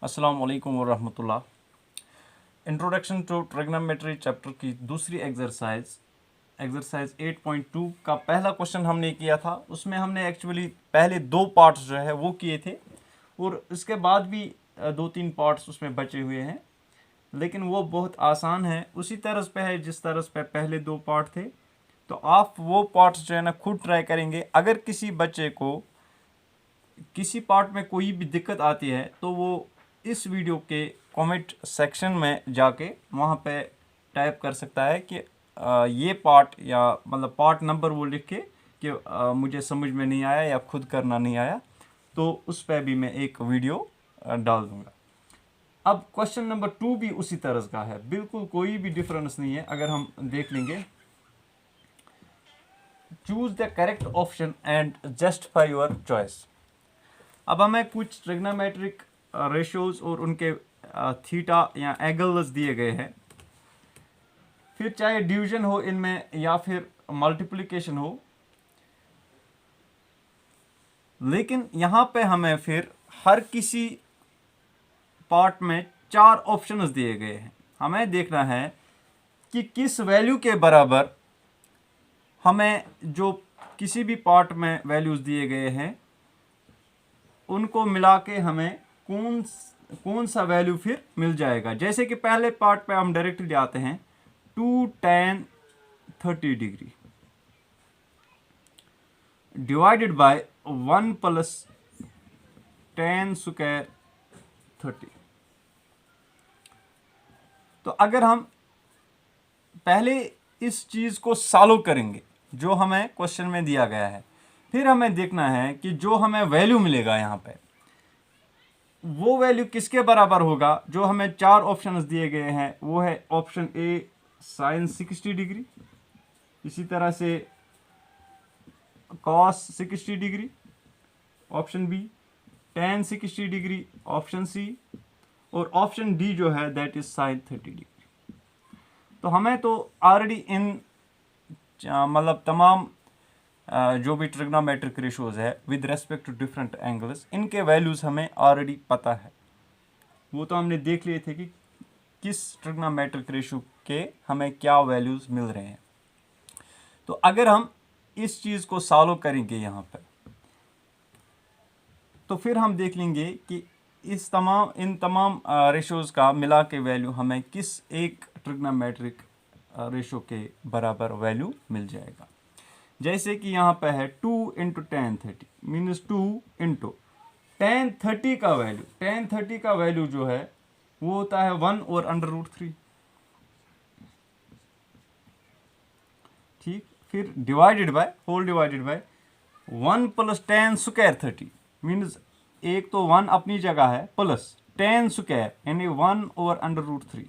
अस्सलाम वालेकुम वरहमतुल्लाह। Introduction to trigonometry chapter की दूसरी एक्सरसाइज 8.2 का पहला क्वेश्चन हमने किया था। उसमें हमने एक्चुअली पहले दो पार्ट्स जो है वो किए थे और इसके बाद भी दो तीन पार्ट्स उसमें बचे हुए हैं, लेकिन वो बहुत आसान है, उसी तरह पे है जिस तरह पे पहले दो पार्ट थे। तो आप वो पार्ट्स जो है ना खुद ट्राई करेंगे। अगर किसी बच्चे को किसी पार्ट में कोई भी दिक्कत आती है तो वो इस वीडियो के कमेंट सेक्शन में जाके वहाँ पे टाइप कर सकता है कि ये पार्ट या मतलब पार्ट नंबर वो लिख के कि मुझे समझ में नहीं आया या खुद करना नहीं आया, तो उस पर भी मैं एक वीडियो डाल दूँगा। अब क्वेश्चन नंबर 2 भी उसी तरह का है, बिल्कुल कोई भी डिफरेंस नहीं है। अगर हम देख लेंगे, choose the correct option and justify your choice. अब हमें कुछ ट्रिग्नोमेट्रिक रेशियोज और उनके थीटा या एंगल्स दिए गए हैं, फिर चाहे डिवीजन हो इनमें या फिर मल्टीप्लिकेशन हो, लेकिन यहाँ पे हमें फिर हर किसी पार्ट में 4 ऑप्शंस दिए गए हैं। हमें देखना है कि किस वैल्यू के बराबर हमें जो किसी भी पार्ट में वैल्यूज दिए गए हैं उनको मिला के हमें कौन सा वैल्यू फिर मिल जाएगा। जैसे कि पहले पार्ट पे हम डायरेक्टली आते हैं, 2 tan 30 degree divided by 1 plus tan square 30। तो अगर हम पहले इस चीज को सॉल्व करेंगे जो हमें क्वेश्चन में दिया गया है, फिर हमें देखना है कि जो हमें वैल्यू मिलेगा यहाँ पे वो वैल्यू किसके बराबर होगा। जो हमें 4 ऑप्शंस दिए गए हैं वो है ऑप्शन ए साइन 60 डिग्री, इसी तरह से cos 60 degree option B, tan 60 degree option C, और ऑप्शन डी जो है दैट इज साइन 30 डिग्री। तो हमें तो ऑलरेडी इन मतलब तमाम जो भी ट्रिग्नोमेट्रिक रेशियोज है with respect to different angles, इनके वैल्यूज हमें ऑलरेडी पता है। वो तो हमने देख लिए थे कि किस ट्रिग्नोमेट्रिक रेशियो के हमें क्या वैल्यूज मिल रहे हैं। तो अगर हम इस चीज को सॉल्व करेंगे यहाँ पर, तो फिर हम देख लेंगे कि इन तमाम रेशियोज का मिला के वैल्यू हमें किस एक ट्रिग्नोमेट्रिक रेशियो के बराबर वैल्यू मिल जाएगा। जैसे कि यहाँ पे है 2 into tan 30 means 2 into tan 30 का वैल्यू। tan 30 का वैल्यू जो है वो होता है 1 और √3, ठीक। फिर divided by whole divided by 1 plus tan square 30 means एक तो 1 अपनी जगह है प्लस tan स्क्वायर यानी 1 और √3।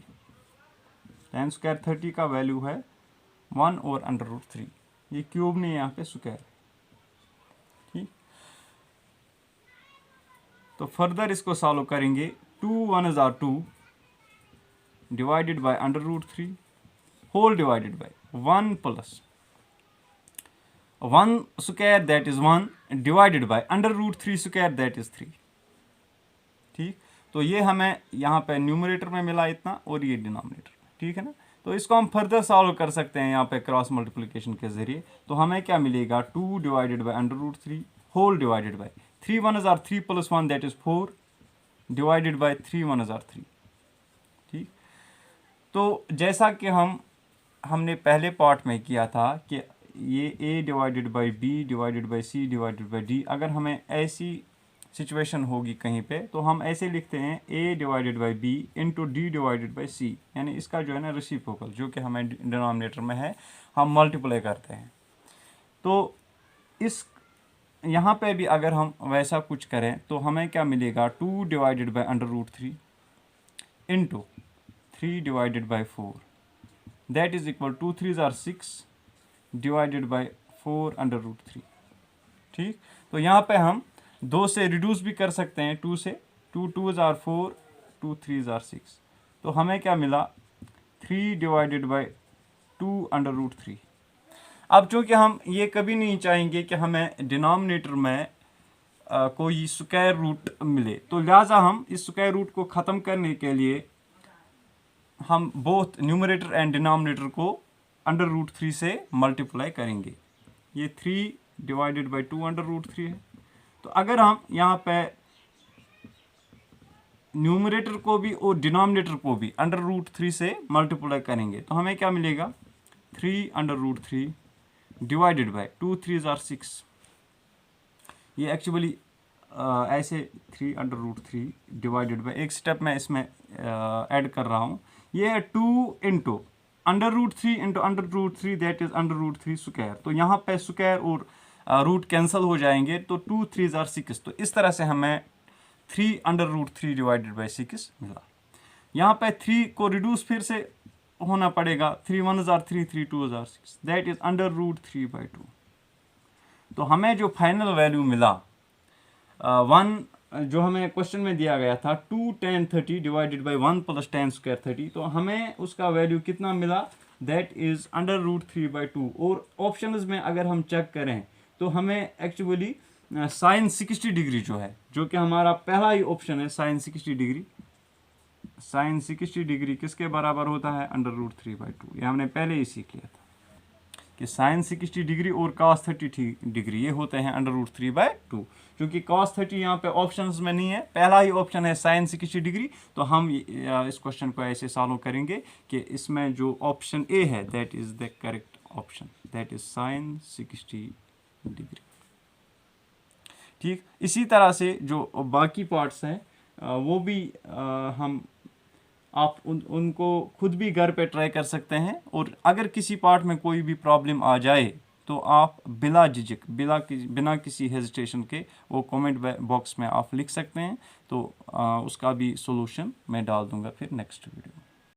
tan स्क्वायर 30 का वैल्यू है 1 और √3, ये क्यूब नहीं यहाँ पे स्क्वायर, ठीक। तो फर्दर इसको सॉल्व करेंगे, 2 1 is 2 divided by √3 whole divided by 1 plus 1 square that is 1 divided by √3 square that is 3, ठीक। तो ये हमें यहाँ पे न्यूमरेटर में मिला इतना और ये डिनोमिनेटर, ठीक है ना। तो इसको हम फर्दर सॉल्व कर सकते हैं यहाँ पे क्रॉस मल्टीप्लिकेशन के जरिए। तो हमें क्या मिलेगा, 2 divided by √3 whole divided by 3 1 is 3 plus 1 that is 4 divided by 3 1 is 3, ठीक। तो जैसा कि हमने पहले पार्ट में किया था कि ये a divided by B divided by C divided by D, अगर हमें ऐसी सिचुएशन होगी कहीं पे तो हम ऐसे लिखते हैं a divided by B into D divided by C, यानी इसका जो है ना रेसिप्रोकल जो कि हमें डिनोमिनेटर में है हम मल्टीप्लाई करते हैं। तो इस यहाँ पे भी अगर हम वैसा कुछ करें तो हमें क्या मिलेगा, 2 divided by √3 into 3 divided by 4 that is equal 2 3s are 6 divided by 4 √3, ठीक। तो यहाँ पे हम 2 से रिड्यूस भी कर सकते हैं, 2 से, 2 2s are 4 2 3s are 6। तो हमें क्या मिला, 3 डिवाइडेड बाई 2 √3। अब चूंकि हम ये कभी नहीं चाहेंगे कि हमें डिनोमिनेटर में कोई स्क्वायर रूट मिले। तो लिहाजा हम इस स्क्वायर रूट को ख़त्म करने के लिए हम बोथ न्यूमरेटर एंड डिनोमिनेटर को √3 से मल्टीप्लाई करेंगे। ये 3 डिवाइडेड बाई 2 √3 है। तो अगर हम यहाँ पे न्यूमरेटर को भी और डिनोमिनेटर को भी √3 से मल्टीप्लाई करेंगे तो हमें क्या मिलेगा, 3 √3 डिवाइडेड बाई 2 3 जार 6। ये एक्चुअली ऐसे 3 √3 डिवाइडेड बाई, एक स्टेप मैं इसमें ऐड कर रहा हूँ, ये है 2 into √3 into √3 that is √3 square. तो यहाँ पे स्क्वायर और रूट कैंसिल हो जाएंगे तो 2 3 जार 6। तो इस तरह से हमें 3 √3 डिवाइडेड बाई 6 मिला। यहाँ पे 3 को रिड्यूस फिर से होना पड़ेगा, 3 1 jar 3 3 2 jar 6 that is √3 by 2। तो हमें जो फाइनल वैल्यू मिला 1 जो हमें क्वेश्चन में दिया गया था 2 tan 30 divided by 1 + tan square 30, तो हमें उसका वैल्यू कितना मिला, दैट इज √3 बाई 2। और ऑप्शंस में अगर हम चेक करें तो हमें एक्चुअली साइन 60 डिग्री जो है, जो कि हमारा पहला ही ऑप्शन है, साइन 60 डिग्री, साइन 60 डिग्री किसके बराबर होता है, √3 बाई 2। ये हमने पहले ही सीख लिया था कि साइन 60 डिग्री और cos 30 डिग्री ये होते हैं √3 बाई 2। क्योंकि cos 30 यहाँ पे ऑप्शंस में नहीं है, पहला ही ऑप्शन है साइन 60 डिग्री, तो हम इस क्वेश्चन को ऐसे सॉल्व करेंगे कि इसमें जो ऑप्शन ए है that is the correct option, that is sine 60 degree. ठीक, इसी तरह से जो बाकी पार्ट्स हैं वो भी हम आप उनको खुद भी घर पे ट्राई कर सकते हैं। और अगर किसी पार्ट में कोई भी प्रॉब्लम आ जाए तो आप बिला झिझक, बिना किसी हेजिटेशन के वो कमेंट बॉक्स में आप लिख सकते हैं। तो उसका भी सॉल्यूशन मैं डाल दूंगा फिर नेक्स्ट वीडियो में।